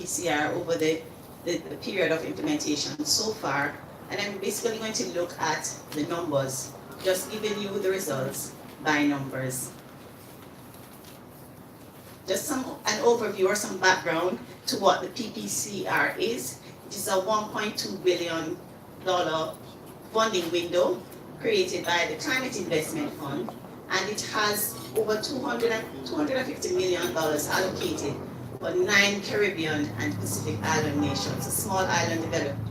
PPCR over the period of implementation so far. And I'm basically going to look at the numbers, just giving you the results by numbers. Just an overview or some background to what the PPCR is. It is a $1.2 billion funding window created by the Climate Investment Fund, and it has over $250 million allocated for 9 Caribbean and Pacific Island nations, small island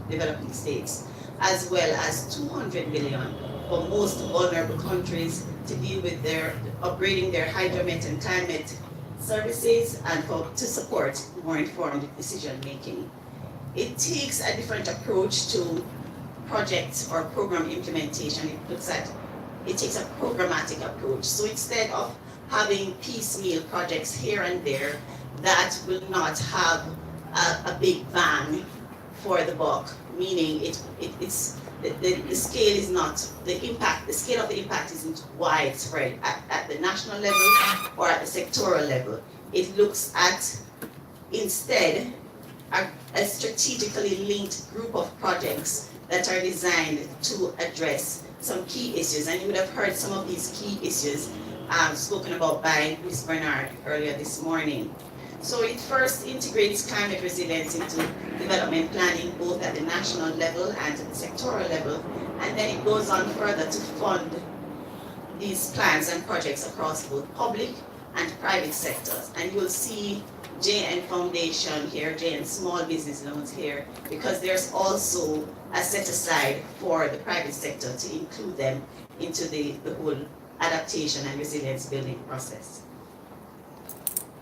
developing states, as well as $200 million for most vulnerable countries to deal with their upgrading their hydromet and climate services and to support more informed decision making. It takes a different approach to project or program implementation. It takes a programmatic approach. So instead of having piecemeal projects here and there that will not have a big bang for the buck, meaning the scale is not, the scale of the impact isn't widespread at the national level or at the sectoral level. It looks at instead a strategically linked group of projects that are designed to address some key issues. And you would have heard some of these key issues spoken about by Ms. Bernard earlier this morning. So it first integrates climate resilience into development planning, both at the national level and at the sectoral level. And then it goes on further to fund these plans and projects across both public and private sectors. And you'll see JN Foundation here, JN Small Business Loans here, because there's also a set aside for the private sector to include them into the whole adaptation and resilience building process.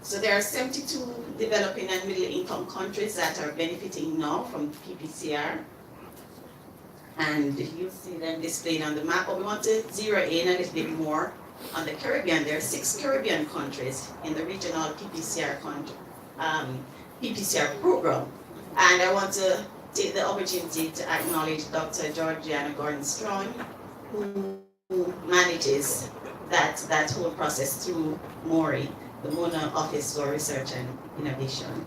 So there are 72 developing and middle income countries that are benefiting now from PPCR. And you'll see them displayed on the map, but we want to zero in a little bit more on the Caribbean. There are 6 Caribbean countries in the regional PPCR program. And I want to take the opportunity to acknowledge Dr. Georgiana Gordon-Strong, who manages that whole process through MORI, the Mona Office for Research and Innovation.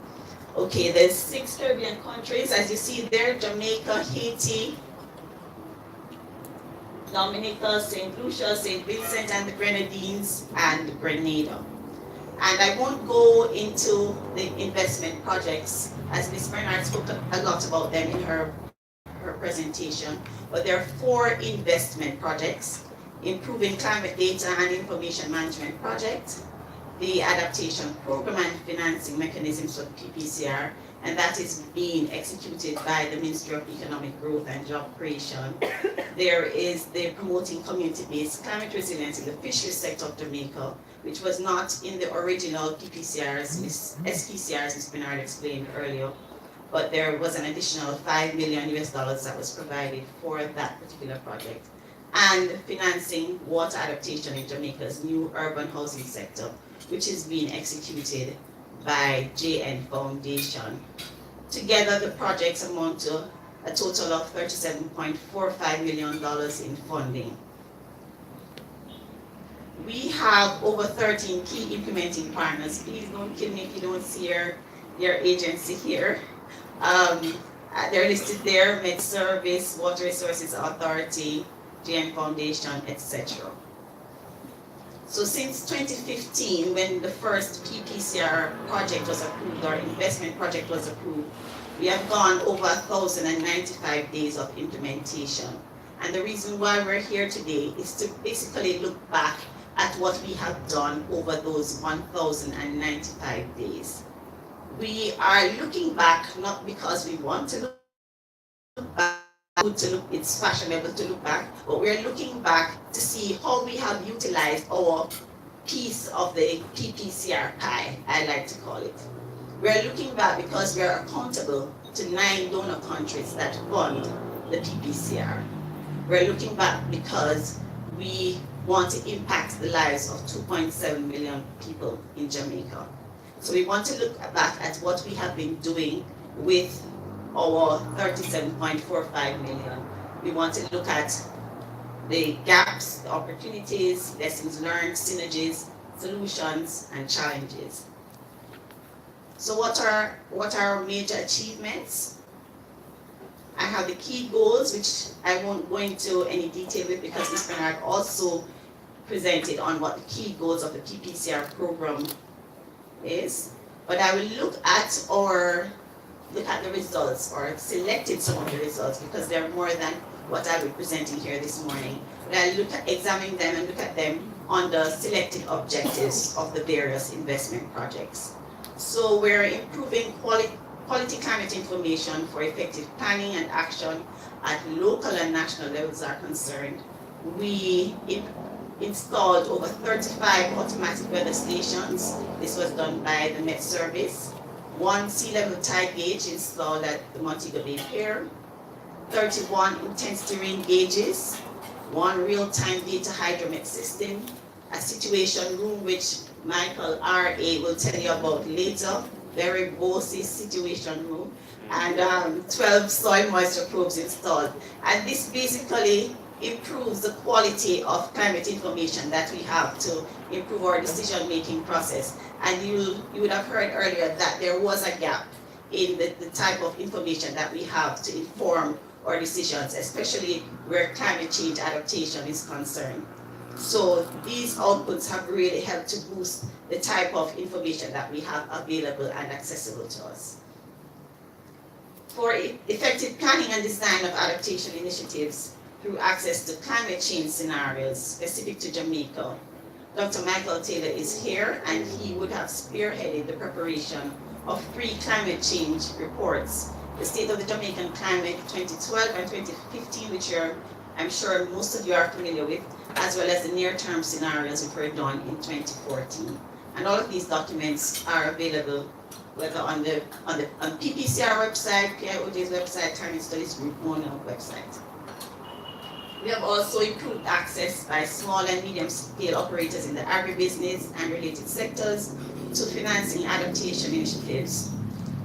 Okay, there's 6 Caribbean countries, as you see there: Jamaica, Haiti, Dominica, St. Lucia, St. Vincent and the Grenadines, and Grenada. And I won't go into the investment projects, as Ms. Bernard spoke a lot about them in her presentation, but there are 4 investment projects: Improving Climate Data and Information Management Project, the Adaptation Program and Financing Mechanisms for PPCR, and that is being executed by the Ministry of Economic Growth and Job Creation. There is the Promoting Community-Based Climate Resilience in the Fisheries Sector of Jamaica, which was not in the original PPCRs, SPCRs, Ms. Bernard explained earlier, but there was an additional $5 million that was provided for that particular project. And financing water adaptation in Jamaica's new urban housing sector, which is being executed by JN Foundation. Together, the projects amount to a total of $37.45 million in funding. We have over 13 key implementing partners. Please don't kill me if you don't see your agency here. They're listed there: Med Service, Water Resources Authority, JN Foundation, etc. So since 2015, when the first PPCR project was approved, or investment project was approved, we have gone over 1,095 days of implementation. And the reason why we're here today is to basically look back at what we have done over those 1,095 days. We are looking back not because we want to look back, it's fashionable to look back, but we're looking back to see how we have utilized our piece of the PPCR pie, I like to call it. We're looking back because we're accountable to 9 donor countries that fund the PPCR. We're looking back because we want to impact the lives of 2.7 million people in Jamaica. So we want to look back at what we have been doing with our 37.45 million. We want to look at the gaps, the opportunities, lessons learned, synergies, solutions, and challenges. So what are our major achievements? I have the key goals, which I won't go into any detail with because Ms. Bernard also presented on what the key goals of the PPCR program is. But I will look at the results, or selected some of the results, because they're more than what I will be presenting here this morning. But I examine them and look at them on the selected objectives of the various investment projects. So we're improving quality climate information for effective planning and action at local and national levels are concerned. We installed over 35 automatic weather stations. This was done by the Met Service. 1 sea level tide gauge installed at the Montego Bay Pier. 31 intensity rain gauges. 1 real-time data hydromet system. A situation room which Micheal R.A. will tell you about later. Very bossy situation room. And 12 soil moisture probes installed. And this basically improves the quality of climate information that we have to improve our decision-making process. And you would have heard earlier that there was a gap in the type of information that we have to inform our decisions, especially where climate change adaptation is concerned. So these outputs have really helped to boost the type of information that we have available and accessible to us. For effective planning and design of adaptation initiatives through access to climate change scenarios specific to Jamaica, Dr. Micheal Taylor is here, and he would have spearheaded the preparation of 3 climate change reports: the State of the Jamaican Climate 2012 and 2015, which I'm sure most of you are familiar with, as well as the near-term scenarios which were done in 2014. And all of these documents are available whether on PPCR website, PIOJ's website, Climate Studies Group website. We have also improved access by small and medium-scale operators in the agribusiness and related sectors to financing adaptation initiatives.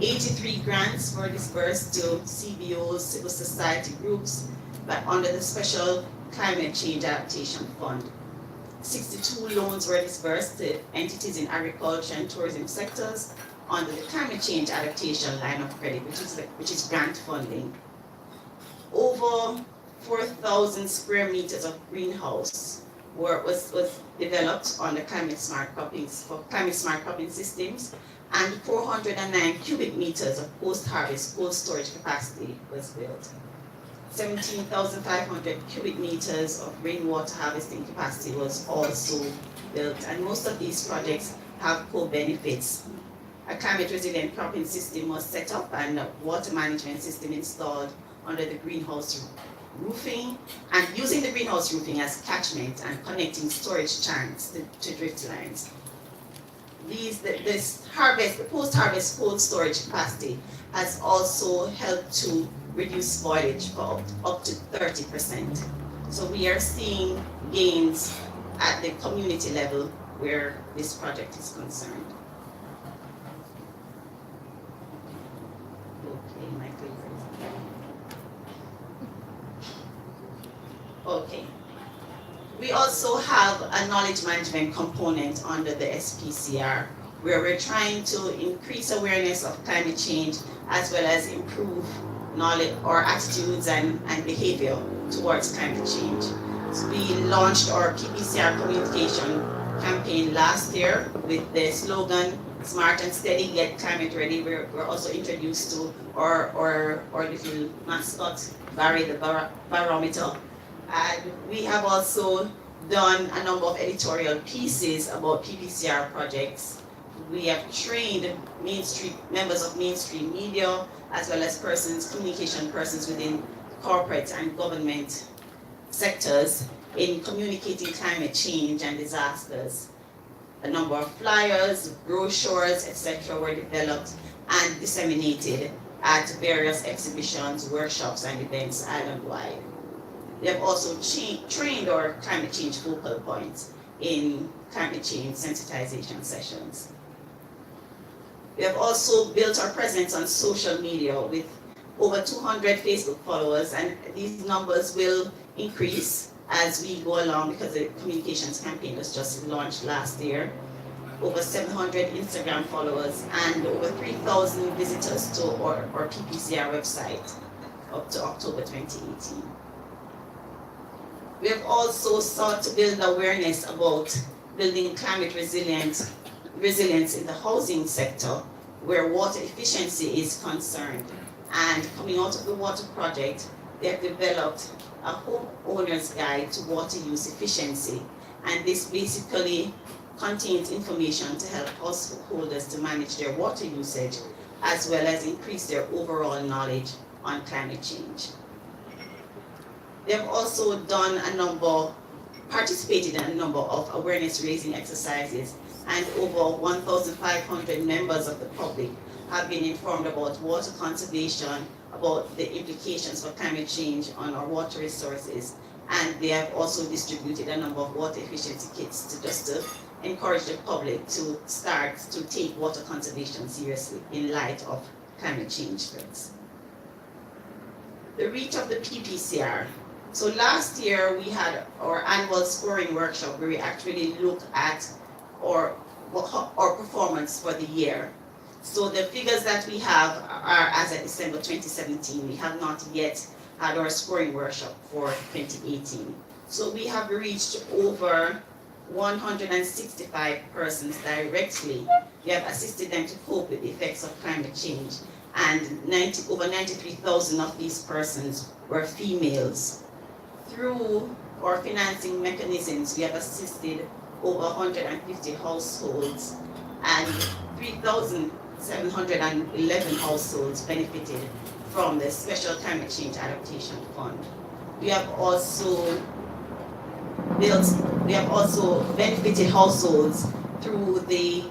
83 grants were disbursed to CBOs, civil society groups, but under the Special Climate Change Adaptation Fund. 62 loans were disbursed to entities in agriculture and tourism sectors under the Climate Change Adaptation line of credit, which is grant funding. Over 4,000 square meters of greenhouse was developed on the climate smart cropping systems, and 409 cubic meters of post-harvest cold storage capacity was built. 17,500 cubic meters of rainwater harvesting capacity was also built, and most of these projects have co-benefits. A climate resilient cropping system was set up and a water management system installed under the greenhouse roofing, and using the greenhouse roofing as catchment and connecting storage tanks to drift lines. The post-harvest cold storage capacity has also helped to reduce spoilage for up to 30%. So we are seeing gains at the community level where this project is concerned. Okay. We also have a knowledge management component under the SPCR, where we're trying to increase awareness of climate change as well as improve knowledge or attitudes and behavior towards climate change. So we launched our PPCR communication campaign last year with the slogan, "Smart and steady, get climate ready." We're also introduced to our little mascot, Barry the barometer. And we have also done a number of editorial pieces about PPCR projects. We have trained members of mainstream media, as well as communication persons within corporate and government sectors in communicating climate change and disasters. A number of flyers, brochures, etc. were developed and disseminated at various exhibitions, workshops, and events island-wide. We have also trained our climate change focal points in climate change sensitization sessions. We have also built our presence on social media with over 200 Facebook followers, and these numbers will increase as we go along because the communications campaign was just launched last year. over 700 Instagram followers, and over 3,000 visitors to our PPCR website up to October 2018. We have also sought to build awareness about building climate resilience in the housing sector, where water efficiency is concerned. And coming out of the water project, they have developed a homeowner's guide to water use efficiency. And this basically contains information to help householders to manage their water usage, as well as increase their overall knowledge on climate change. They have also participated in a number of awareness-raising exercises, and over 1,500 members of the public have been informed about water conservation, about the implications for climate change on our water resources, and they have also distributed a number of water efficiency kits to encourage the public to start to take water conservation seriously in light of climate change threats. The reach of the PPCR. So last year we had our annual scoring workshop where we actually looked at our performance for the year. So the figures that we have are as of December 2017. We have not yet had our scoring workshop for 2018. So we have reached over 165 persons directly. We have assisted them to cope with the effects of climate change, and over 93,000 of these persons were females. Through our financing mechanisms, we have assisted over 150 households, and 3,711 households benefited from the Special Climate Change Adaptation Fund. We have also benefited households through the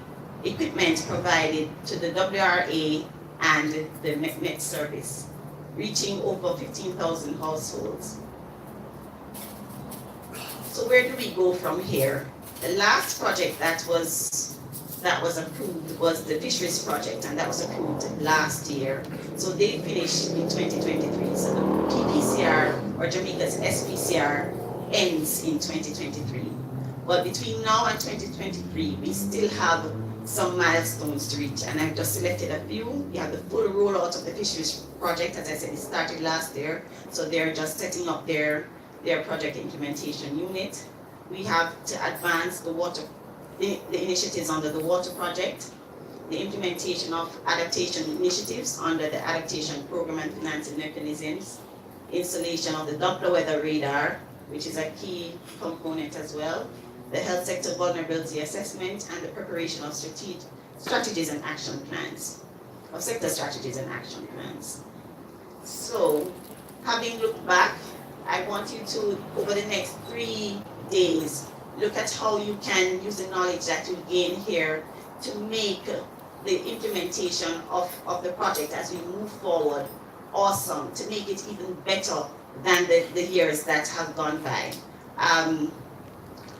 equipment provided to the WRA and the Met Service, reaching over 15,000 households. So where do we go from here? The last project that was approved was the fisheries project, and that was approved last year. So they finished in 2023. So the PPCR, or Jamaica's SPCR, ends in 2023. But between now and 2023, we still have some milestones to reach, and I've just selected a few. We have the full rollout of the fisheries project. As I said, it started last year, so they're just setting up their project implementation unit. We have to advance the initiatives under the water project, the implementation of adaptation initiatives under the Adaptation Program and financing mechanisms, installation of the Doppler weather radar, which is a key component as well, the health sector vulnerability assessment, and the preparation of strategies and action plans, of sector strategies and action plans. So, having looked back, I want you to, over the next 3 days, look at how you can use the knowledge that you gain here to make the implementation of the project as we move forward awesome, to make it even better than the years that have gone by.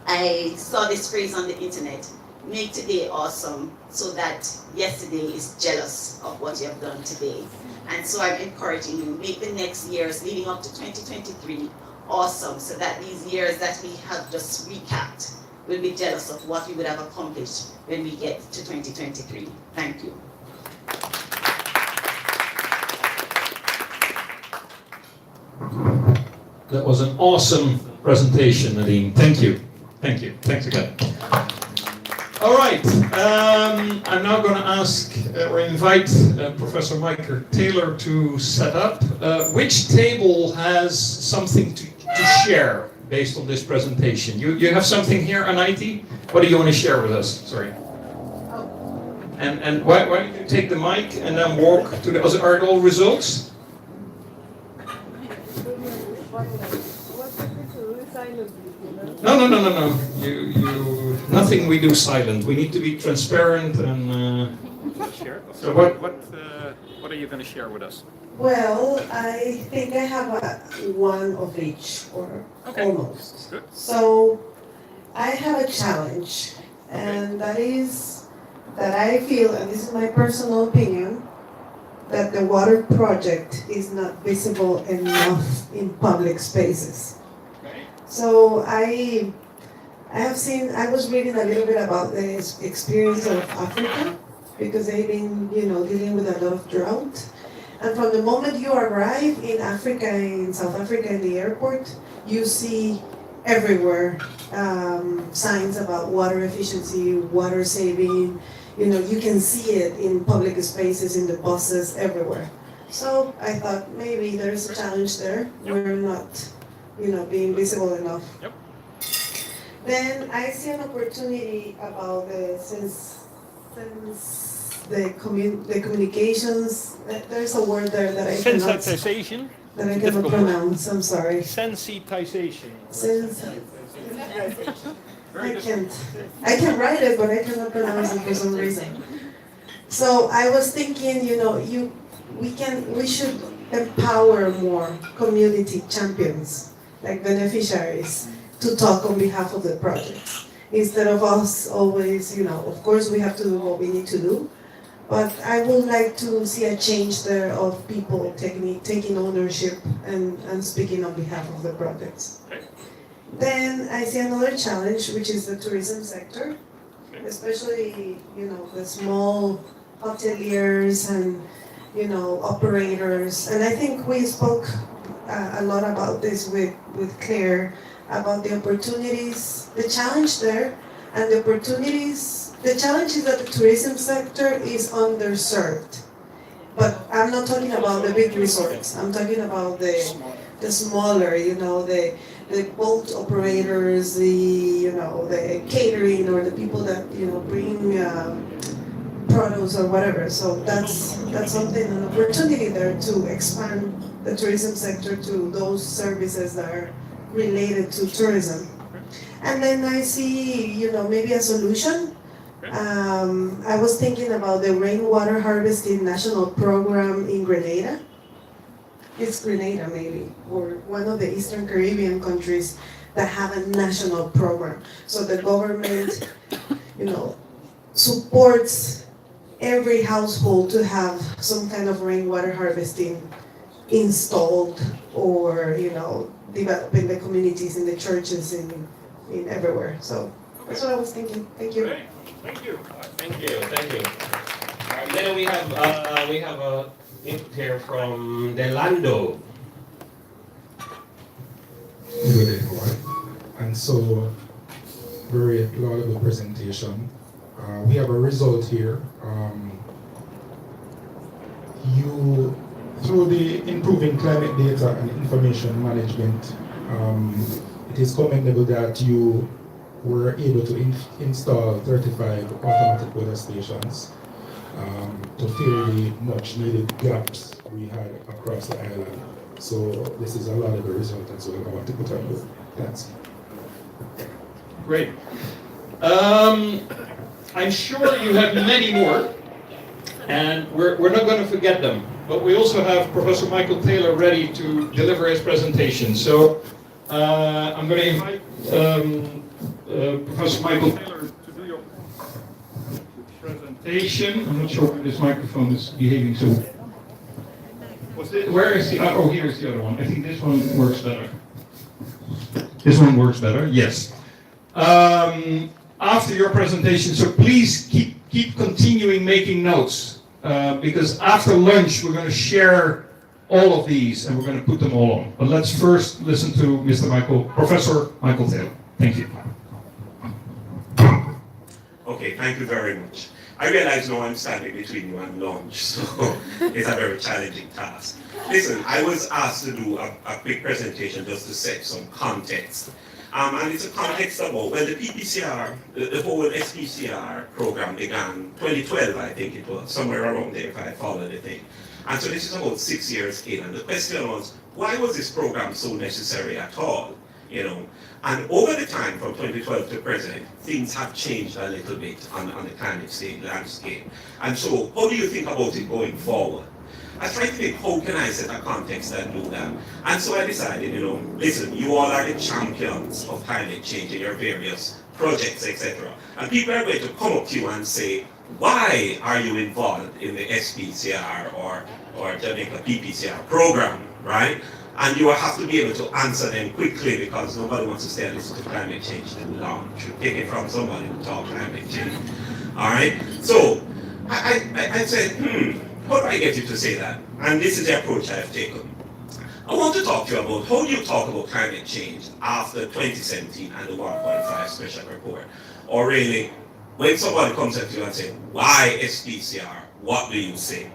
I saw this phrase on the internet, make today awesome so that yesterday is jealous of what you have done today. And so I'm encouraging you, make the next years leading up to 2023 awesome, so that these years that we have just recapped will be jealous of what we would have accomplished when we get to 2023. Thank you. That was an awesome presentation, Nadine. Thank you. Thank you. Thanks again. All right. I'm now going to ask or invite Professor Micheal Taylor to set up. Which table has something to share based on this presentation? You have something here on IT? What do you want to share with us? Sorry. And why don't you take the mic and then walk to the other? Are it all results? No. Nothing we do silent. We need to be transparent and. Share. So what are you going to share with us? Well, I think I have one of each, or almost. Good. So I have a challenge, and that is that I feel, and this is my personal opinion, that the water project is not visible enough in public spaces. Okay. So I I was reading a little bit about the experience of Africa, because they've been, dealing with a lot of drought. And from the moment you arrive in Africa, in South Africa, in the airport, you see everywhere signs about water efficiency, water saving. You can see it in public spaces, in the buses, everywhere. So I thought maybe there's a challenge there. We're not, being visible enough. Yep. Then I see an opportunity about since the communications. There's a word there that I cannot Sensitization. pronounce. I'm sorry. Sensitization. I can write it, but I cannot pronounce it for some reason. So I was thinking, we should empower more community champions, like beneficiaries, to talk on behalf of the projects. Instead of us always, of course we have to do what we need to do, but I would like to see a change there of people taking ownership and speaking on behalf of the projects. Then I see another challenge, which is the tourism sector, especially, the small hoteliers and, operators. And I think we spoke a lot about this with Claire, about the opportunities, the challenge there, and the opportunities. The challenge is that the tourism sector is underserved. But I'm not talking about the big resorts. I'm talking about the smaller, the boat operators, the catering, or the people that, bring produce or whatever. So that's something, an opportunity there to expand the tourism sector to those services that are related to tourism. And then I see, maybe a solution. I was thinking about the rainwater harvesting national program in Grenada. It's Grenada maybe, or one of the Eastern Caribbean countries that have a national program. So the government, supports every household to have some kind of rainwater harvesting installed, or, developing the communities in the churches in everywhere. So that's what I was thinking. Thank you. Great. Thank you. Thank you. Then we have a input here from Delando. Good day, everyone. And so, very laudable presentation. We have a result here. Through the improving climate data and information management, it is commendable that you were able to install 35 automatic weather stations to fill the much needed gaps we had across the island. So this is a laudable result as well. I want to put on board. Thanks. Great. I'm sure you have many more, and we're not going to forget them. But we also have Professor Micheal Taylor ready to deliver his presentation. So I'm going to invite Professor Micheal Taylor to do your presentation. I'm not sure why this microphone is behaving so. Where is the? Oh, here is the other one. I think this one works better. This one works better. Yes. After your presentation, so please keep continuing making notes. Because after lunch we're going to share all of these and we're going to put them all on. But let's first listen to Professor Micheal Taylor. Thank you. Okay, thank you very much. I realize now I'm standing between you and lunch, so it's a very challenging task. Listen, I was asked to do a quick presentation just to set some context. And it's a context about when the PPCR, the whole SPCR program began 2012, I think it was, somewhere around there if I follow the thing. And so this is about 6 years in, and the question was, why was this program so necessary at all? And over the time from 2012 to present, things have changed a little bit on the climate landscape. And so how do you think about it going forward? I tried to think, how can I set a context and do that? And so I decided, listen, you all are the champions of climate change in your various projects, etc. And people are going to come up to you and say, why are you involved in the SPCR or Jamaica PPCR program, right? And you will have to be able to answer them quickly because nobody wants to stay and listen to climate change too long. You should take it from somebody who talks climate change. All right? So I said, how do I get you to say that? And this is the approach I have taken. I want to talk to you about how do you talk about climate change after 2017 and the 1.5 special report. Or really, when somebody comes at you and says, why SPCR? What do you say?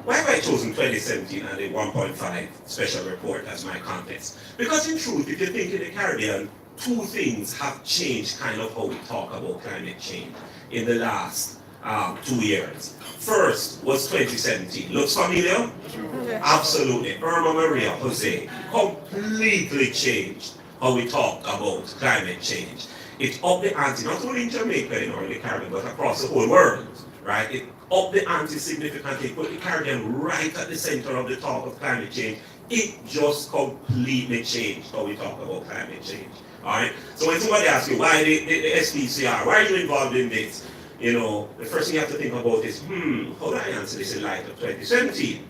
Why have I chosen 2017 and the 1.5 special report as my context? Because in truth, if you think in the Caribbean, two things have changed kind of how we talk about climate change in the last 2 years. First was 2017. Looks familiar? Absolutely. Irma Maria, Jose, completely changed how we talk about climate change. It upped the ante, not only in Jamaica or in the Caribbean, but across the whole world, right? It upped the ante significantly, put the Caribbean right at the center of the talk of climate change. It just completely changed how we talk about climate change, all right? So when somebody asks you, why the SPCR, why are you involved in this? You know, the first thing you have to think about is, how do I answer this in light of 2017?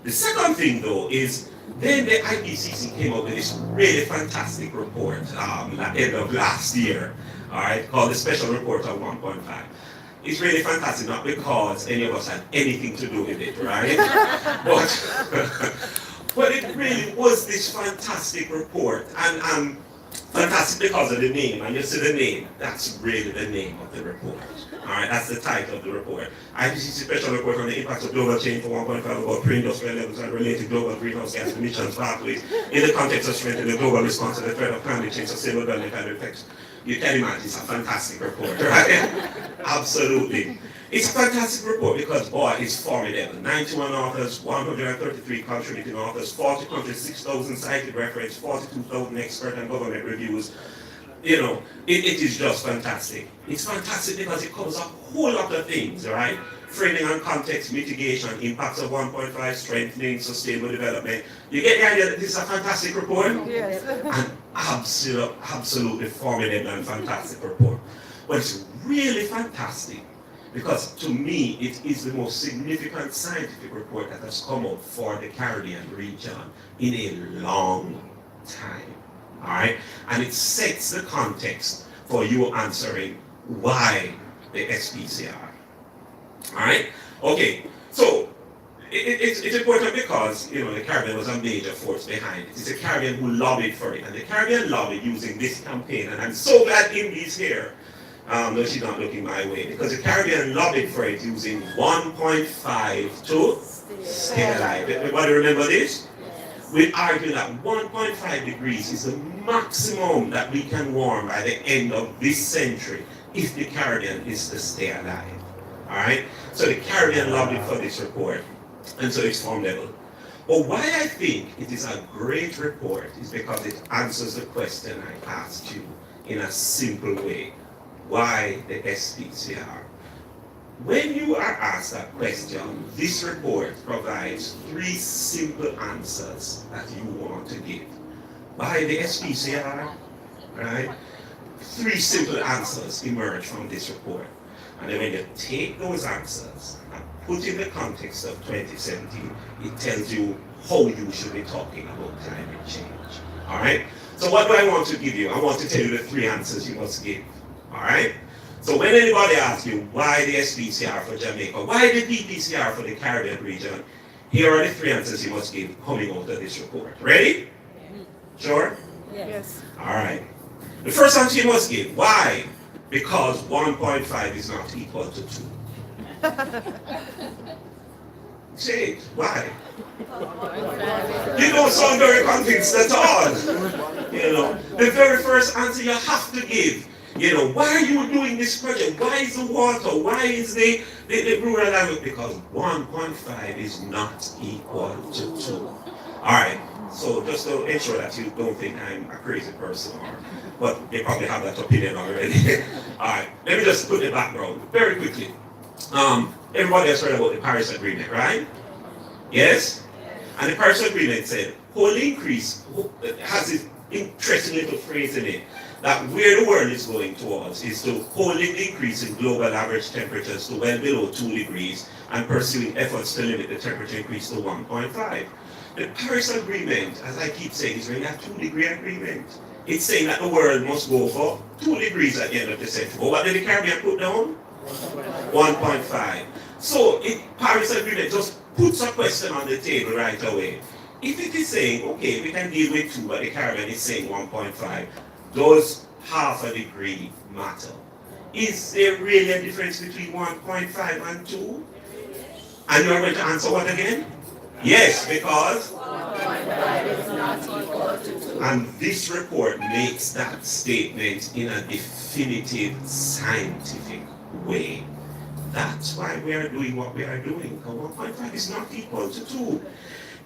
The second thing, though, is then the IPCC came up with this really fantastic report at the end of last year, all right, called the Special Report on 1.5. It's really fantastic, not because any of us had anything to do with it, right? but it really was this fantastic report, and fantastic because of the name, and you see the name, that's really the name of the report. All right, that's the title of the report. IPCC Special Report on the Impact of Global Change for 1.5 about pre-industrial levels and related global greenhouse gas emissions pathways in the context of strengthening the global response to the threat of climate change, sustainable development and effects. You can imagine it's a fantastic report, right? Absolutely. It's a fantastic report because, boy, it's formidable. 91 authors, 133 contributing authors, 40 countries, 6,000 cited reference, 42,000 expert and government reviews. You know, it is just fantastic. It's fantastic because it covers a whole lot of things, right? Framing and context, mitigation, impacts of 1.5, strengthening, sustainable development. You get the idea that this is a fantastic report? Yes. An absolutely formidable and fantastic report. But it's really fantastic because to me, it is the most significant scientific report that has come out for the Caribbean region in a long time. All right, and it sets the context for you answering why the SPCR. All right, okay, so it's important because, you know, the Caribbean was a major force behind it. It's the Caribbean who lobbied for it, and the Caribbean lobbied using this campaign, and I'm so glad Indy's here. No, she's not looking my way, because the Caribbean lobbied for it using 1.5 to stay alive. Everybody remember this? We argue that 1.5 degrees is the maximum that we can warm by the end of this century if the Caribbean is to stay alive. All right? So the Caribbean lobbied for this report, and so it's formidable. But why I think it is a great report is because it answers the question I asked you in a simple way. Why the SPCR? When you are asked that question, this report provides 3 simple answers that you want to give. Why the SPCR? Right? 3 simple answers emerge from this report. And then when you take those answers and put in the context of 2017, it tells you how you should be talking about climate change. All right? So what do I want to give you? I want to tell you the 3 answers you must give. All right? So when anybody asks you why the SPCR for Jamaica, why the PPCR for the Caribbean region, here are the 3 answers you must give coming out of this report. Ready? Sure? Yes. All right. The first answer you must give. Why? Because 1.5 is not equal to 2. Say it. Why? You don't sound very convinced at all. You know, the very first answer you have to give. You know, why are you doing this project? Why is the water? Why is the rural language? Because 1.5 is not equal to 2. All right. So just to ensure that you don't think I'm a crazy person, but you probably have that opinion already. All right. Let me just put the background very quickly. Everybody has heard about the Paris Agreement, right? Yes? And the Paris Agreement said whole increase has its interesting little phrase in it, that where the world is going towards is to holding the increase in global average temperatures to well below 2 degrees and pursuing efforts to limit the temperature increase to 1.5. The Paris Agreement, as I keep saying, is really a 2-degree agreement. It's saying that the world must go for 2 degrees at the end of the century. But what did the Caribbean put down? 1.5. So Paris Agreement just puts a question on the table right away. If it is saying, okay, we can deal with 2, but the Caribbean is saying 1.5, does half a degree matter? Is there really a difference between 1.5 and 2? And you're going to answer what again? Yes, because 1.5 is not equal to 2. and this report makes that statement in a definitive scientific way. That's why we are doing what we are doing. 1.5 is not equal to 2.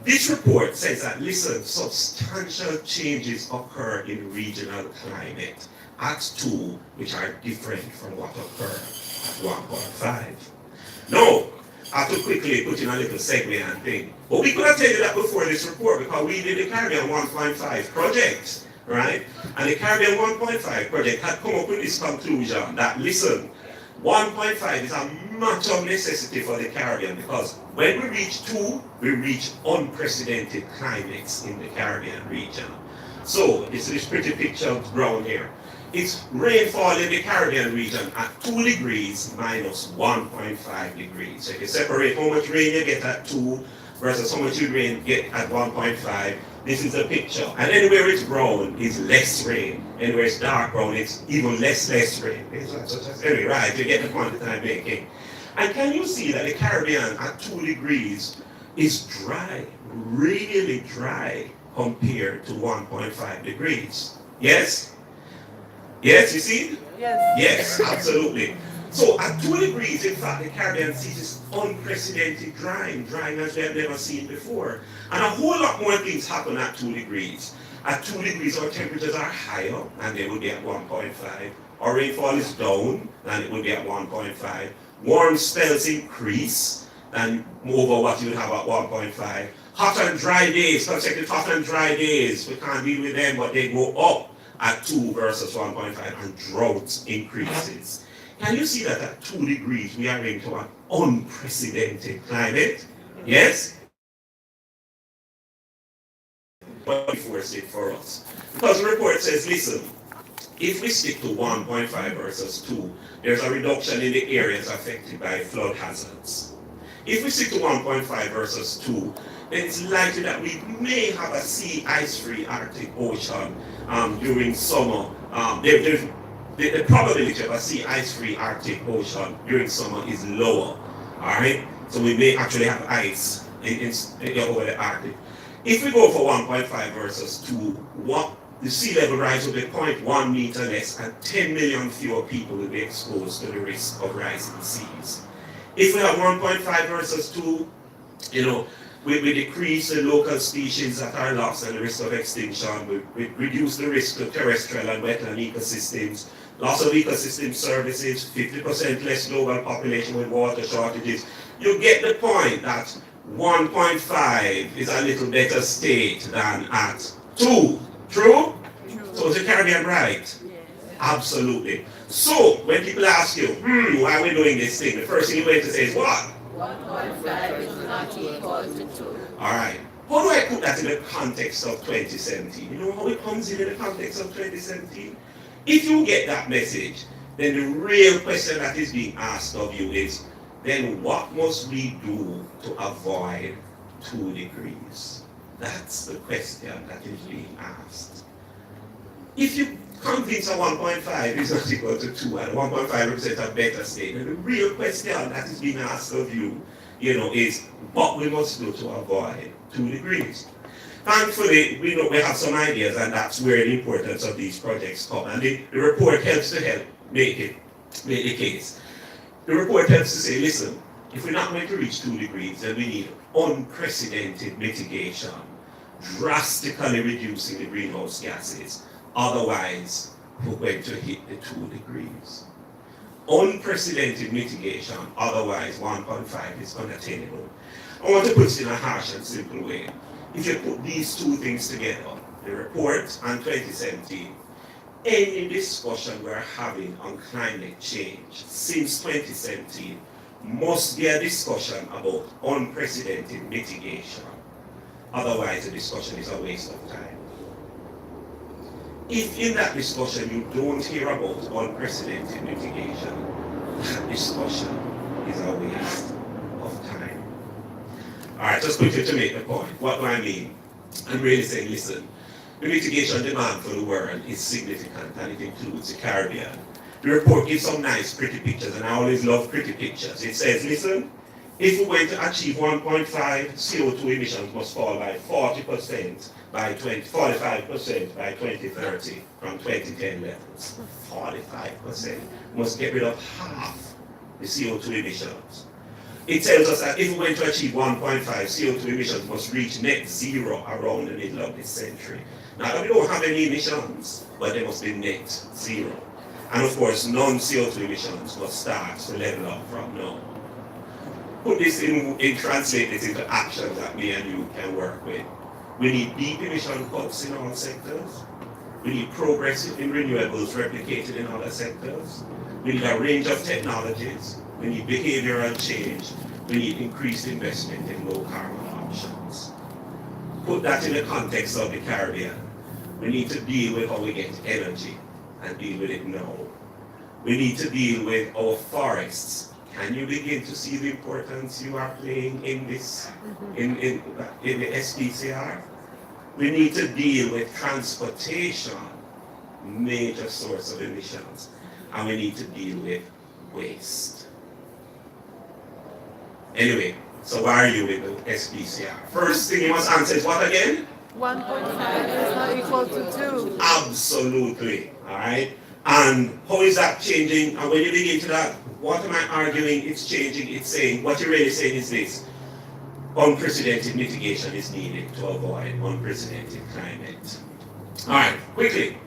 This report says that, listen, substantial changes occur in regional climate at 2, which are different from what occur at 1.5. No, I have to quickly put in a little segment and thing. But we could have taken that before this report because we did the Caribbean 1.5 project, right? And the Caribbean 1.5 project had come up with this conclusion that, listen, 1.5 is a matter of necessity for the Caribbean because when we reach 2, we reach unprecedented climates in the Caribbean region. So, it's this pretty picture of ground here. It's rainfall in the Caribbean region at 2 degrees minus 1.5 degrees. So if you separate how much rain you get at 2 versus how much rain you get at 1.5, this is a picture. And anywhere it's brown is less rain. Anywhere it's dark brown, it's even less rain. Anyway, right, you get the point that I'm making. And can you see that the Caribbean at 2 degrees is dry, really dry compared to 1.5 degrees? Yes? Yes, you see? Yes. Yes, absolutely. So at 2 degrees, in fact, the Caribbean Sea is unprecedented drying as we have never seen before. And a whole lot more things happen at 2 degrees. At 2 degrees, our temperatures are higher than they would be at 1.5. Our rainfall is down than it would be at 1.5. Warm spells increase than over what you would have at 1.5. Hot and dry days, consecutive hot and dry days, we can't deal with them, but they go up at 2 versus 1.5, and drought increases. Can you see that at 2 degrees we are into an unprecedented climate? Yes? But we force it for us. Because the report says, listen, if we stick to 1.5 versus 2, there's a reduction in the areas affected by flood hazards. If we stick to 1.5 versus 2, then it's likely that we may have a sea ice-free Arctic Ocean during summer. The probability of a sea ice-free Arctic Ocean during summer is lower. Alright? So we may actually have ice over the Arctic. If we go for 1.5 versus 2, the sea level rise will be 0.1 meter less and 10 million fewer people will be exposed to the risk of rising seas. If we have 1.5 versus 2, we decrease the local species that are lost and the risk of extinction. We reduce the risk to terrestrial and wetland ecosystems. Loss of ecosystem services, 50% less global population with water shortages. You get the point that 1.5 is a little better state than at 2. True? So is the Caribbean right? Yes. Absolutely. So when people ask you, why are we doing this thing? The first thing you're going to say is what? 1.5 is not equal to 2. Alright. How do I put that in the context of 2017? You know how it comes in the context of 2017? If you get that message, then the real question that is being asked of you is, then what must we do to avoid 2 degrees? That's the question that is being asked. If you convince a 1.5 is not equal to 2 and 1.5 represents a better state, then the real question that is being asked of you, is what we must do to avoid 2 degrees. Thankfully, we have some ideas, and that's where the importance of these projects come. And the report helps to make the case. The report helps to say, listen, if we're not going to reach 2 degrees, then we need unprecedented mitigation, drastically reducing the greenhouse gases. Otherwise, we're going to hit the 2 degrees. Unprecedented mitigation, otherwise 1.5 is unattainable. I want to put it in a harsh and simple way. If you put these 2 things together, the report, and 2017, any discussion we're having on climate change since 2017 must be a discussion about unprecedented mitigation. Otherwise, the discussion is a waste of time. If in that discussion you don't hear about unprecedented mitigation, that discussion is a waste of time. All right, just quickly to make the point. What do I mean? I'm really saying, listen, the mitigation demand for the world is significant, and it includes the Caribbean. The report gives some nice, pretty pictures, and I always love pretty pictures. It says, listen, if we were to achieve 1.5, CO2 emissions must fall by 40% by 45% by 2030 from 2010 levels. 45%. Must get rid of half the CO2 emissions. It tells us that if we were to achieve 1.5, CO2 emissions must reach net zero around the middle of this century. Now, we don't have any emissions, but they must be net zero. And of course, non-CO2 emissions must start to level up from now. Put this translate this into actions that me and you can work with. We need deep emission cuts in all sectors. We need progress in renewables replicated in other sectors. We need a range of technologies. We need behavioral change. We need increased investment in low carbon options. Put that in the context of the Caribbean. We need to deal with how we get energy and deal with it now. We need to deal with our forests. Can you begin to see the importance you are playing in this, in the SPCR? We need to deal with transportation, major source of emissions, and we need to deal with waste. Anyway, so why are you with the SPCR? First thing you must answer is what again? 1.5 is not equal to 2. Absolutely, all right? And how is that changing? And when you dig into that, what am I arguing? It's changing, it's saying, what you're really saying is this: unprecedented mitigation is needed to avoid unprecedented climate. All right, quickly.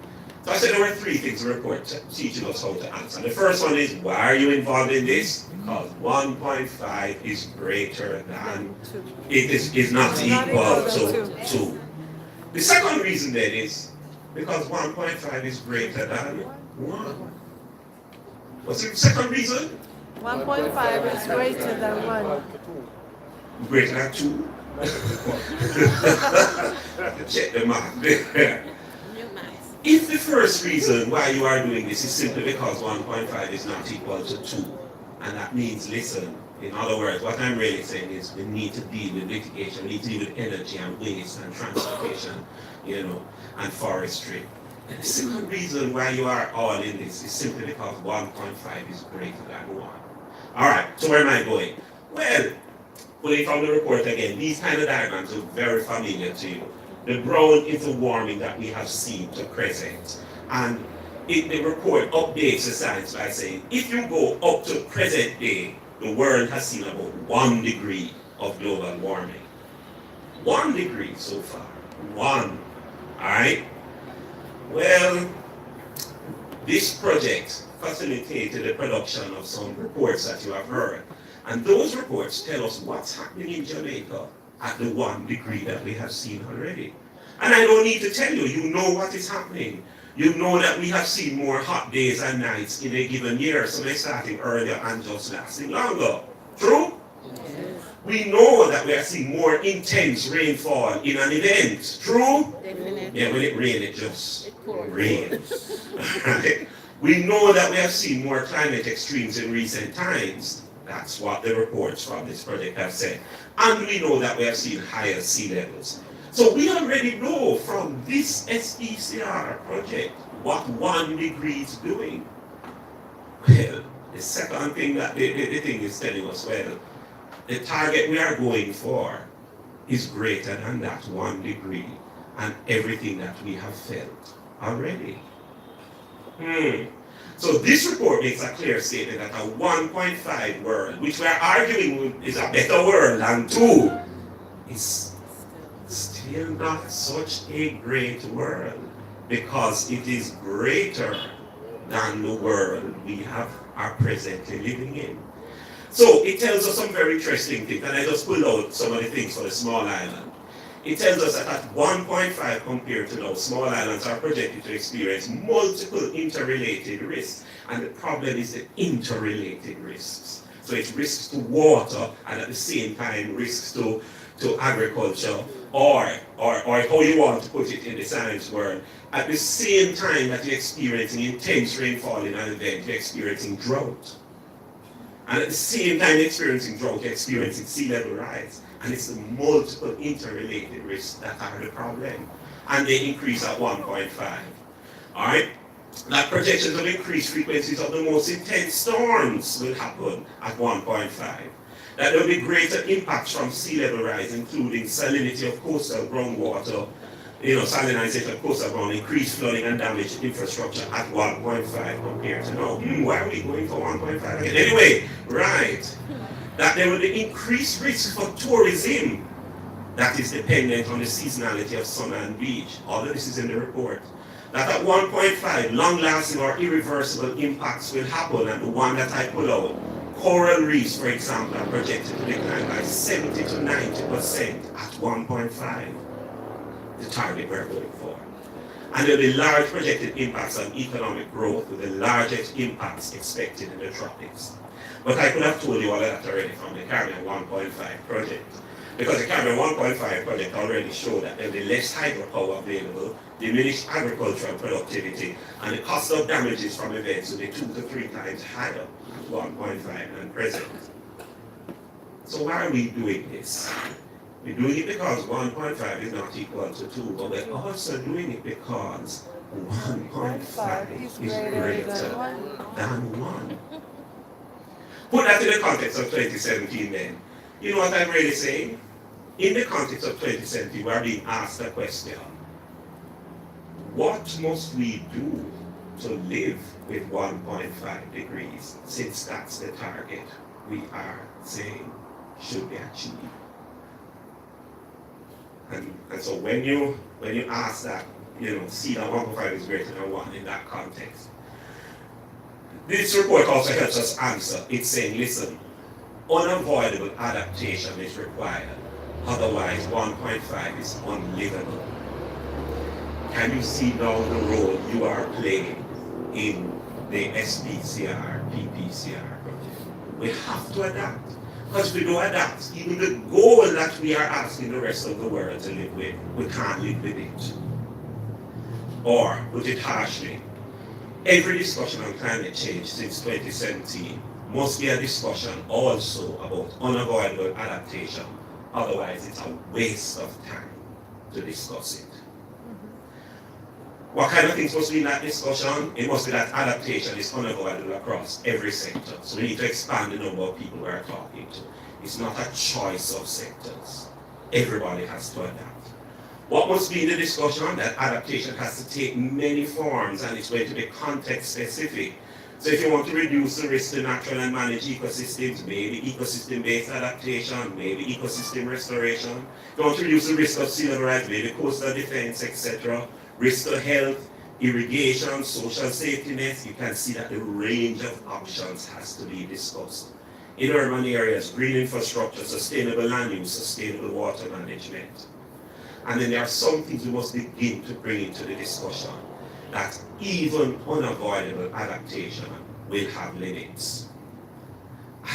So I said there were 3 things the report teaching us how to answer. The first one is, why are you involved in this? Because 1.5 is greater than, it is not equal to 2. The second reason then is, because 1.5 is greater than 1. What's the second reason? 1.5 is greater than 1. Greater than 2? Check the math there. If the first reason why you are doing this is simply because 1.5 is not equal to 2, and that means, listen, in other words, what I'm really saying is we need to deal with mitigation, we need to deal with energy and waste and transportation, and forestry. And the second reason why you are all in this is simply because 1.5 is greater than 1. All right, so where am I going? Well, pulling from the report again, these kind of diagrams are very familiar to you. The brown is the warming that we have seen to present. And the report updates the science by saying, if you go up to present day, the world has seen about 1 degree of global warming. 1 degree so far. 1. All right? Well, this project facilitated the production of some reports that you have heard. And those reports tell us what's happening in Jamaica at the 1 degree that we have seen already. And I don't need to tell you, you know what is happening. You know that we have seen more hot days and nights in a given year, some are starting earlier and just lasting longer. True? Yes. We know that we are seeing more intense rainfall in an event. True? Yeah, when it rains, it just rains. Right? We know that we have seen more climate extremes in recent times. That's what the reports from this project have said. And we know that we have seen higher sea levels. So we already know from this SPCR project what 1 degree is doing. Well, the second thing that the thing is telling us, well, the target we are going for is greater than that 1 degree and everything that we have felt already. So this report makes a clear statement that a 1.5 world, which we are arguing is a better world than 2, is still not such a great world because it is greater than the world we are presently living in. So it tells us some very interesting things, and I just pulled out some of the things for the small island. It tells us that at 1.5 compared to now, small islands are projected to experience multiple interrelated risks. And the problem is the interrelated risks. So it's risks to water and at the same time risks to agriculture, or how you want to put it in the science world. At the same time that you're experiencing intense rainfall in an event, you're experiencing drought. And at the same time you're experiencing drought, you're experiencing sea level rise. And it's the multiple interrelated risks that are the problem. And they increase at 1.5. Alright? That projections of increased frequencies of the most intense storms will happen at 1.5. That there will be greater impacts from sea level rise, including salinity of coastal groundwater, salinization of coastal ground, increased flooding and damage to infrastructure at 1.5 compared to now. Why are we going for 1.5 again? Anyway, right. That there will be increased risk for tourism that is dependent on the seasonality of sun and beach. All of this is in the report. That at 1.5, long-lasting or irreversible impacts will happen, and the one that I pull out, coral reefs, for example, are projected to decline by 70 to 90% at 1.5, the target we're going for. And there will be large projected impacts on economic growth, with the largest impacts expected in the tropics. But I could have told you all of that already from the Caribbean 1.5 project. Because the Caribbean 1.5 project already showed that there will be less hydropower available, diminished agricultural productivity, and the cost of damages from events will be 2 to 3 times higher at 1.5 than present. So why are we doing this? We're doing it because 1.5 is not equal to 2, but we're also doing it because 1.5 is greater than 1. Put that in the context of 2017 then. You know what I'm really saying? In the context of 2017, we are being asked a question. What must we do to live with 1.5 degrees, since that's the target we are saying should be achieved? And so when you ask that, see that 1.5 is greater than 1 in that context. This report also helps us answer. It's saying, listen, unavoidable adaptation is required. Otherwise, 1.5 is unlivable. Can you see now the role you are playing in the SPCR, PPCR project? We have to adapt. Because if we don't adapt, even the goal that we are asking the rest of the world to live with, we can't live with it. Or, put it harshly, every discussion on climate change since 2017 must be a discussion also about unavoidable adaptation. Otherwise, it's a waste of time to discuss it. What kind of things must be in that discussion? It must be that adaptation is unavoidable across every sector. So we need to expand the number of people we are talking to. It's not a choice of sectors. Everybody has to adapt. What must be in the discussion? That adaptation has to take many forms, and it's going to be context specific. So if you want to reduce the risk to natural and managed ecosystems, maybe ecosystem-based adaptation, maybe ecosystem restoration. If you want to reduce the risk of sea level rise, maybe coastal defense, etc. Risk to health, irrigation, social safety nets, you can see that the range of options has to be discussed. In urban areas, green infrastructure, sustainable land use, sustainable water management. And then there are some things we must begin to bring into the discussion, that even unavoidable adaptation will have limits.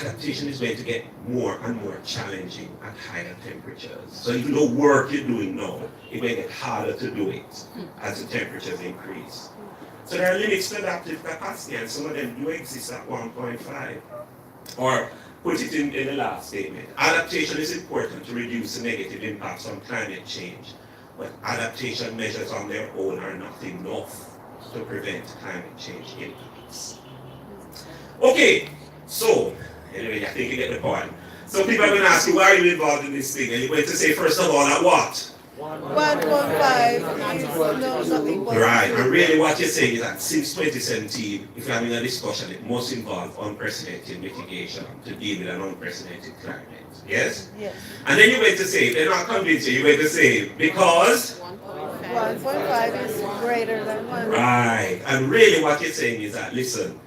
Adaptation is going to get more and more challenging at higher temperatures. So even the work you're doing now, it may get harder to do it as the temperatures increase. So there are limits to adaptive capacity, and some of them do exist at 1.5. Or put it in the last statement, adaptation is important to reduce the negative impacts on climate change, but adaptation measures on their own are not enough to prevent climate change impacts. Okay, so anyway, I think you get the point. So people are going to ask you, why are you involved in this thing? And you're going to say, first of all, at what? 1.5 is not equal to Right, 2. and really what you're saying is that since 2017, if you're having a discussion, it must involve unprecedented mitigation to deal with an unprecedented climate. Yes? Yes. And then you're going to say, they're not convinced you, you're going to say, because? 1.5 is greater than 1. Right, and really what you're saying is that, listen,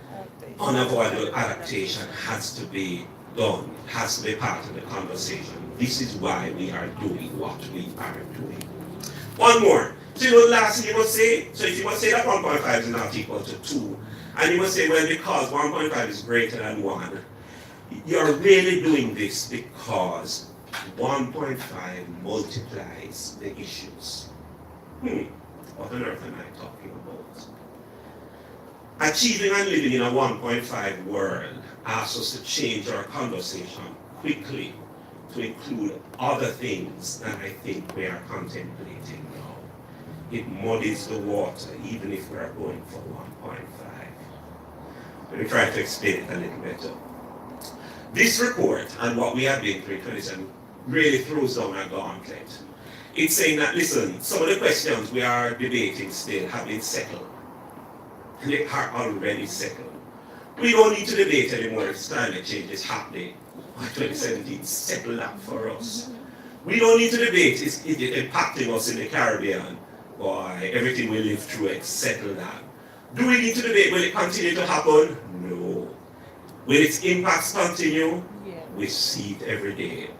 unavoidable adaptation has to be done has to be part of the conversation. This is why we are doing what we are doing. One more. So you know, lastly, you must say, so if you must say that 1.5 is not equal to 2, and you must say, well, because 1.5 is greater than 1, you're really doing this because 1.5 multiplies the issues. What on earth am I talking about? Achieving and living in a 1.5 world asks us to change our conversation quickly to include other things that I think we are contemplating now. It muddies the water even if we are going for 1.5. Let me try to explain it a little better. This report and what we have been through in 2027 really throws down a gauntlet. It's saying that, listen, some of the questions we are debating still have been settled. They are already settled. We don't need to debate anymore if climate change is happening. 2017 settled that for us. We don't need to debate is it impacting us in the Caribbean. Boy, everything we live through it settled that. Do we need to debate will it continue to happen? No. Will its impacts continue? Yeah. We see it every day.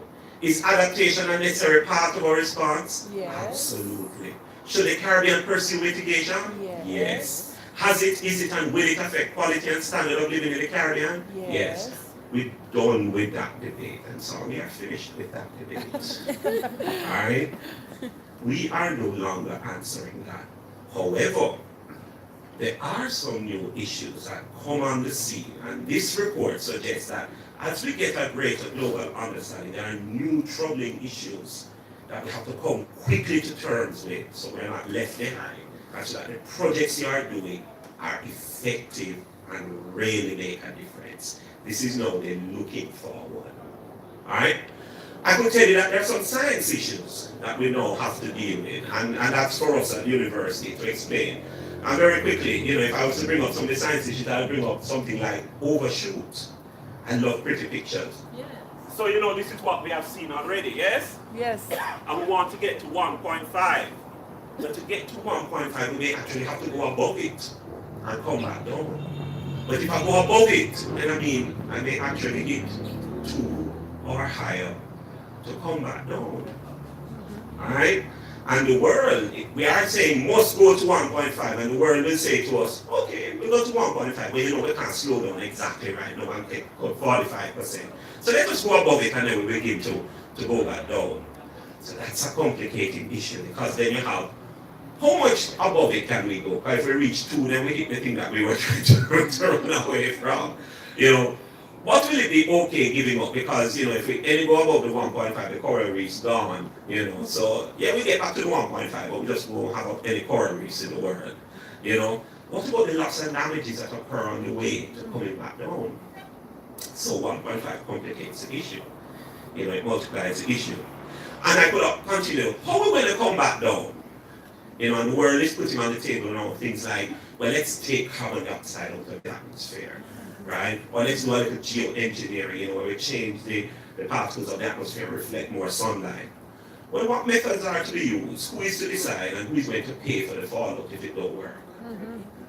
Is adaptation a necessary part of our response? Yes. Absolutely. Should the Caribbean pursue mitigation? Yes. Is it and will it affect quality and standard of living in the Caribbean? Yes. We're done with that debate, and so we are finished with that debate. Alright? We are no longer answering that. However, there are some new issues that come on the scene, and this report suggests that as we get a greater global understanding, there are new troubling issues that we have to come quickly to terms with so we're not left behind, and so that the projects you are doing are effective and really make a difference. This is now the looking forward. Alright? I could tell you that there are some science issues that we now have to deal with, and that's for us at the university to explain. And very quickly, if I was to bring up some of the science issues, I would bring up something like overshoot. I love pretty pictures. Yes. So this is what we have seen already, yes? Yes. And we want to get to 1.5. But to get to 1.5, we may actually have to go above it and come back down. But if I go above it, then I may actually hit 2 or higher to come back down. Alright? And the world, we are saying must go to 1.5, and the world will say to us, okay, we'll go to 1.5, but we can't slow down exactly right now and take 45%. So let us go above it and then we begin to go back down. So that's a complicated issue, because then you have, how much above it can we go? Because if we reach 2, then we hit the thing that we were trying to run away from. What will it be okay giving up? Because, if we any go above the 1.5, the coral reef's gone, So, yeah, we get back to the 1.5, but we just won't have any coral reefs in the world, What about the loss and damages that occur on the way to coming back down? So 1.5 complicates the issue. It multiplies the issue. And I could continue, how are we going to come back down? And the world is putting on the table now things like, well, let's take carbon dioxide out of the atmosphere. Right? Or let's do a little geoengineering, where we change the particles of the atmosphere and reflect more sunlight. Well, what methods are to be used? Who is to decide, and who is going to pay for the fallout if it don't work?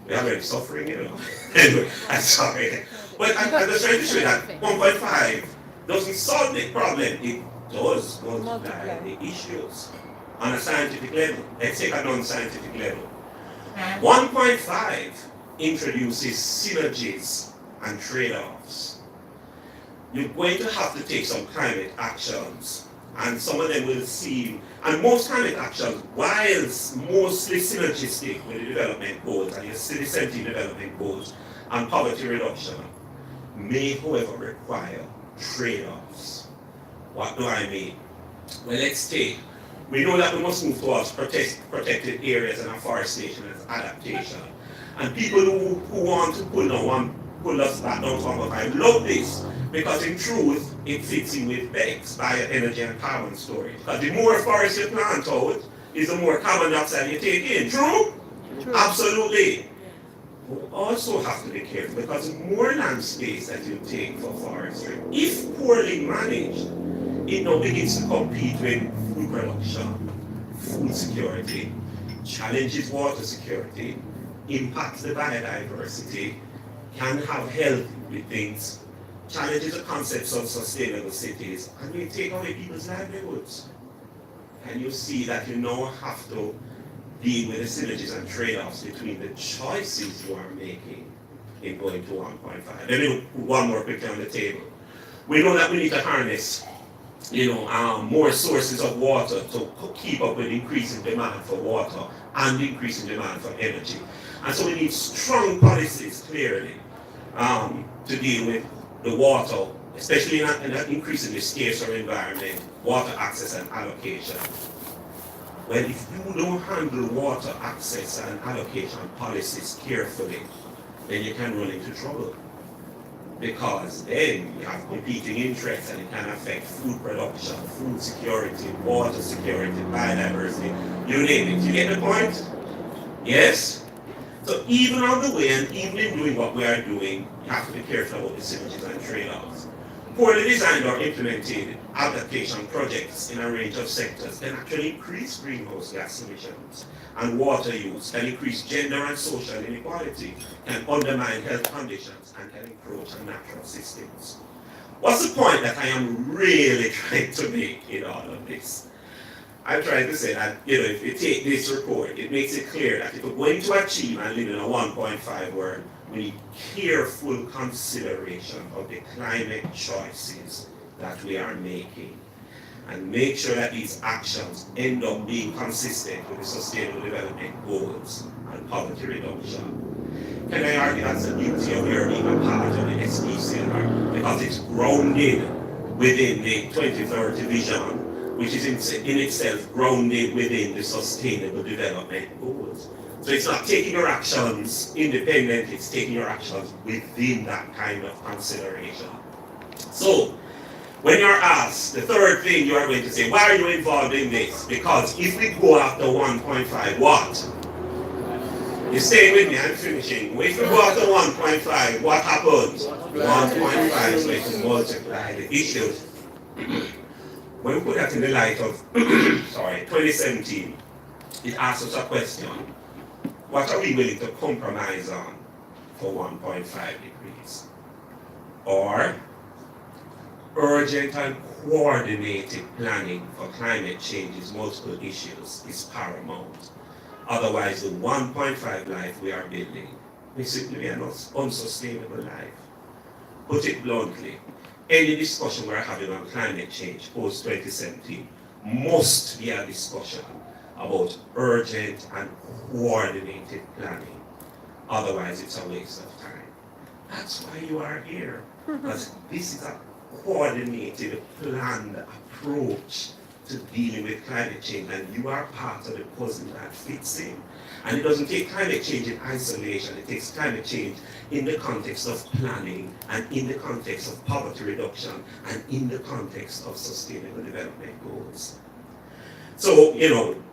We are very suffering, Anyway, I'm sorry. But I'm just trying to show you that 1.5 doesn't solve the problem. It does multiply the issues on a scientific level. Let's take a non-scientific level. 1.5 introduces synergies and trade-offs. You're going to have to take some climate actions, and some of them will seem, and most climate actions, whilst mostly synergistic with the development goals, and your 17 development goals, and poverty reduction, may, however, require trade-offs. What do I mean? Well, we know that we must move towards protected areas and afforestation as adaptation. And people who want to pull us back down from 1.5 love this, because in truth it fits in with BECS, bioenergy and carbon storage. Because the more forest you plant out, is the more carbon dioxide you take in. True? True. Absolutely. We also have to be careful, because the more land space that you take for forestry, if poorly managed, it now begins to compete with food production, food security, challenges water security, impacts the biodiversity, can have health with things, challenges the concepts of sustainable cities, and we take away people's livelihoods. And you see that you now have to deal with the synergies and trade-offs between the choices you are making in going to 1.5. Let me put one more quickly on the table. We know that we need to harness, more sources of water to keep up with increasing demand for water and increasing demand for energy. And so we need strong policies, clearly, to deal with the water, especially in an increasingly scarcer environment, water access and allocation. Well, if you don't handle water access and allocation policies carefully, then you can run into trouble. Because then you have competing interests and it can affect food production, food security, water security, biodiversity, you name it. You get the point? Yes? So even on the way and even in doing what we are doing, you have to be careful about the synergies and trade-offs. Poorly designed or implemented adaptation projects in a range of sectors can actually increase greenhouse gas emissions and water use, can increase gender and social inequality, can undermine health conditions, and can encroach on natural systems. What's the point that I am really trying to make in all of this? I'm trying to say that, if you take this report, it makes it clear that if we're going to achieve and live in a 1.5 world, we need careful consideration of the climate choices that we are making, and make sure that these actions end up being consistent with the Sustainable Development Goals and poverty reduction. Can I argue that's the beauty of your being a part of the SPCR, because it's grounded within the 2030 vision, which is in itself grounded within the Sustainable Development Goals. So it's not taking your actions independently, it's taking your actions within that kind of consideration. So, when you're asked, the third thing you are going to say, why are you involved in this? Because if we go after 1.5, what? You're staying with me, I'm finishing. If we go after 1.5, what happens? 1.5 is going to multiply the issues. When we put that in the light of 2017, it asks us a question. What are we willing to compromise on for 1.5 degrees? Or urgent and coordinated planning for climate change's multiple issues is paramount. Otherwise, the 1.5 life we are building is simply an unsustainable life. Put it bluntly, any discussion we're having on climate change post-2017 must be a discussion about urgent and coordinated planning. Otherwise, it's a waste of time. That's why you are here, because this is a coordinated, planned approach to dealing with climate change, and you are part of the puzzle that fits in. And it doesn't take climate change in isolation, it takes climate change in the context of planning, and in the context of poverty reduction, and in the context of sustainable development goals. So,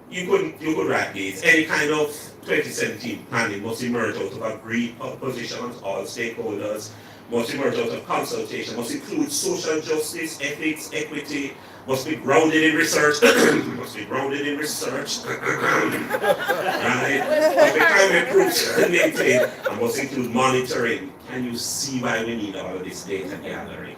you could write these. Any kind of 2017 planning must emerge out of agreed positions, all stakeholders, must emerge out of consultation, must include social justice, ethics, equity, must be grounded in research, must be grounded in research, right? Must be climate proof and maintained, and must include monitoring. Can you see why we need all of this data gathering?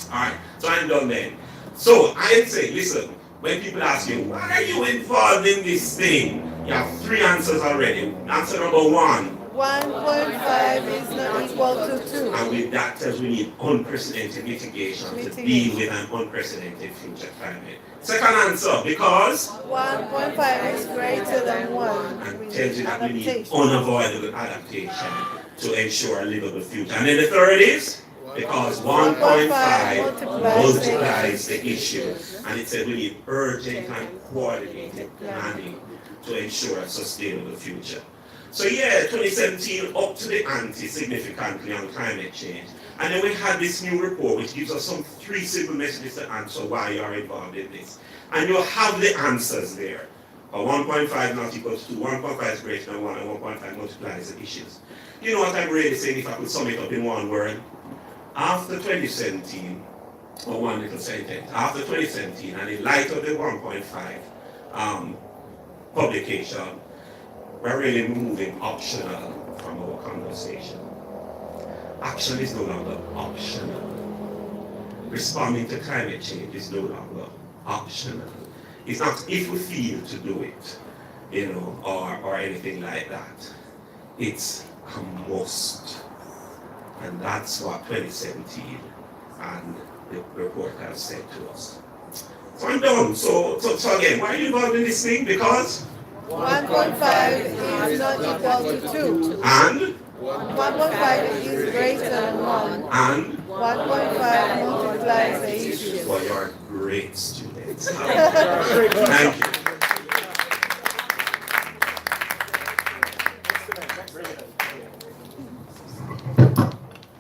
Alright, so I'm done then. So I say, listen, when people ask you, why are you involved in this thing? You have three answers already. Answer number one. 1.5 is not equal to 2. And with that tells we need unprecedented mitigation to deal with an unprecedented future climate. Second answer, because 1.5 is greater than 1. and tells you that we need unavoidable adaptation to ensure a livable future. And then the third is because 1.5 multiplies the issue. And it said we need urgent and coordinated planning to ensure a sustainable future. So 2017 up to the ante significantly on climate change. And then we had this new report which gives us some 3 simple messages to answer why you are involved in this. And you have the answers there. 1.5 not equal to 2, 1.5 is greater than 1, and 1.5 multiplies the issues. You know what I'm really saying if I could sum it up in one word? After 2017, or one little sentence, after 2017 and in light of the 1.5 publication, we're really moving optional from our conversation. Action is no longer optional. responding to climate change is no longer optional. It's not if we feel to do it, or anything like that. It's a must. And that's what 2017 and the report has said to us. So I'm done. So again, why are you involved in this thing? Because 1.5 is not equal to 2. and 1.5 is greater than 1. and 1.5 multiplies the issue. well, you're a great student. Thank you.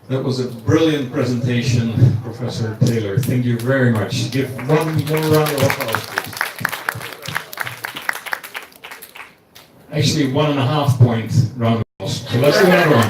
That was a brilliant presentation, Professor Taylor. Thank you very much. Give one more round of applause, please. Actually, 1.5 point round of applause. So let's do another one.